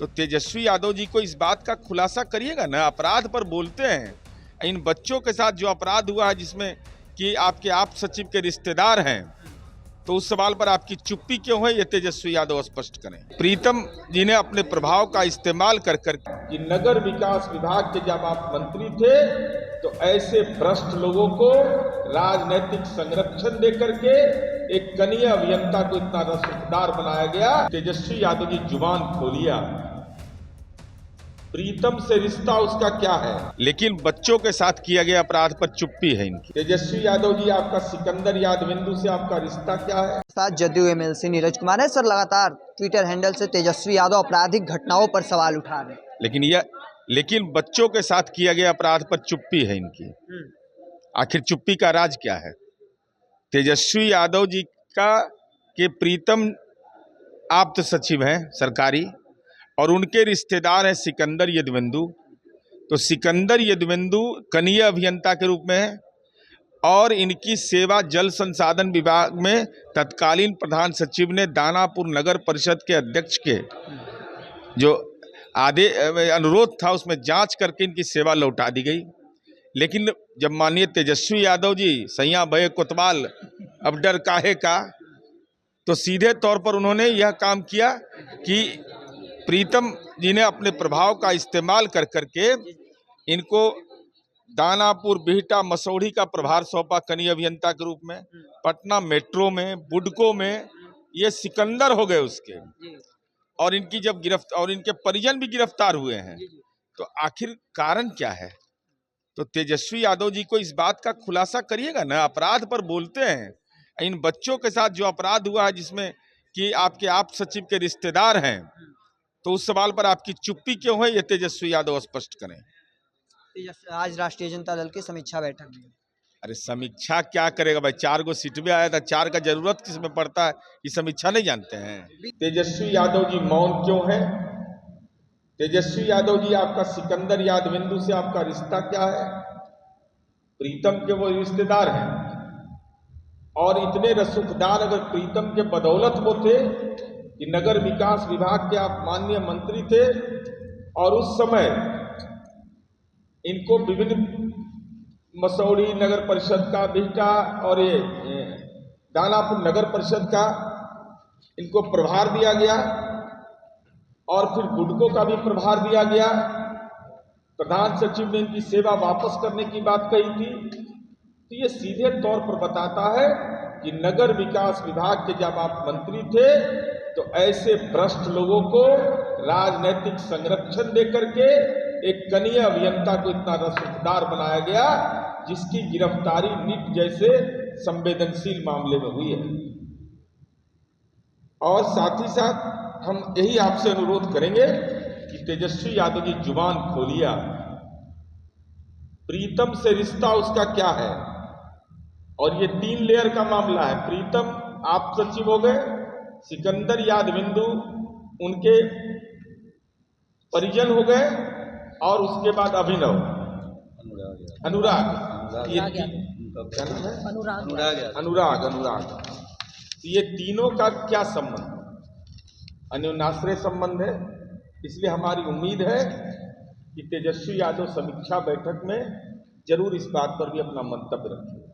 तो तेजस्वी यादव जी को इस बात का खुलासा करिएगा ना। अपराध पर बोलते हैं, इन बच्चों के साथ जो अपराध हुआ है जिसमें कि आपके आप सचिव के रिश्तेदार हैं, तो उस सवाल पर आपकी चुप्पी क्यों है, ये तेजस्वी यादव स्पष्ट करें। प्रीतम जी ने अपने प्रभाव का इस्तेमाल कर कि नगर विकास विभाग के जब आप मंत्री थे तो ऐसे भ्रष्ट लोगों को राजनीतिक संरक्षण देकर के एक कनीय अभियंता को इतना रसूखदार बनाया गया। तेजस्वी यादव जी जुबान खोलिया, प्रीतम से रिश्ता उसका क्या है, लेकिन बच्चों के साथ किया गया अपराध पर चुप्पी है इनकी। तेजस्वी यादव जी, आपका सिकंदर यादविंदु से आपका रिश्ता क्या है? साथ जदयू एमएलसी नीरज कुमार है। सर, लगातार ट्विटर हैंडल से तेजस्वी यादव आपराधिक घटनाओं पर सवाल उठा रहे हैं, लेकिन बच्चों के साथ किया गया अपराध पर चुप्पी है इनकी। आखिर चुप्पी का राज क्या है? तेजस्वी यादव जी के प्रीतम आप्त सचिव हैं सरकारी, और उनके रिश्तेदार हैं सिकंदर यादविंदु। तो सिकंदर यादविंदु कनीय अभियंता के रूप में है और इनकी सेवा जल संसाधन विभाग में तत्कालीन प्रधान सचिव ने दानापुर नगर परिषद के अध्यक्ष के जो अनुरोध था उसमें जांच करके इनकी सेवा लौटा दी गई। लेकिन जब माननीय तेजस्वी यादव जी सैया भय कोतवाल अब डर काहे का, तो सीधे तौर पर उन्होंने यह काम किया कि प्रीतम जी ने अपने प्रभाव का इस्तेमाल कर करके इनको दानापुर, बिहटा, मसौढ़ी का प्रभार सौंपा कनीय अभियंता के रूप में। पटना मेट्रो में, बुडको में ये सिकंदर हो गए उसके, और इनकी जब और इनके परिजन भी गिरफ्तार हुए हैं। तो आखिर कारण क्या है? तो तेजस्वी यादव जी को इस बात का खुलासा करिएगा ना। अपराध पर बोलते हैं, इन बच्चों के साथ जो अपराध हुआ है जिसमें कि आपके आप सचिव के रिश्तेदार हैं, तो उस सवाल पर आपकी चुप्पी क्यों है, ये तेजस्वी यादव स्पष्ट करें। आज राष्ट्रीय जनता दल की समीक्षा बैठक में। अरे समीक्षा क्या करेगा भाई, 4 गो सीट में आया था, 4 का जरूरत किसमें पड़ता है, ये समीक्षा नहीं जानते हैं। तेजस्वी यादव जी मौन क्यों है? तेजस्वी यादव जी, आपका सिकंदर यादविंदु से आपका रिश्ता क्या है? प्रीतम के वो रिश्तेदार हैं, और इतने रसूखदार अगर प्रीतम के बदौलत वो थे कि नगर विकास विभाग के आप माननीय मंत्री थे, और उस समय इनको विभिन्न मसौढ़ी नगर परिषद का, बिहटा और ये दानापुर नगर परिषद का इनको प्रभार दिया गया, और फिर बुडको का भी प्रभार दिया गया। प्रधान सचिव ने इनकी सेवा वापस करने की बात कही थी। तो ये सीधे तौर पर बताता है कि नगर विकास विभाग के जब आप मंत्री थे तो ऐसे भ्रष्ट लोगों को राजनीतिक संरक्षण देकर के एक कनीय अभियंता को इतना रसूखदार बनाया गया, जिसकी गिरफ्तारी नीट जैसे संवेदनशील मामले में हुई है। और साथ ही साथ हम यही आपसे अनुरोध करेंगे कि तेजस्वी यादव जी जुबान खोलिया, प्रीतम से रिश्ता उसका क्या है। और ये 3 लेयर का मामला है। प्रीतम आप सचिव हो गए, सिकंदर यादविंदु उनके परिजन हो गए, और उसके बाद अभिनव अनुराग ये तीनों का क्या संबंध? अन्योन्याश्रय संबंध है। इसलिए हमारी उम्मीद है कि तेजस्वी यादव समीक्षा बैठक में जरूर इस बात पर भी अपना मंतव्य रखेंगे।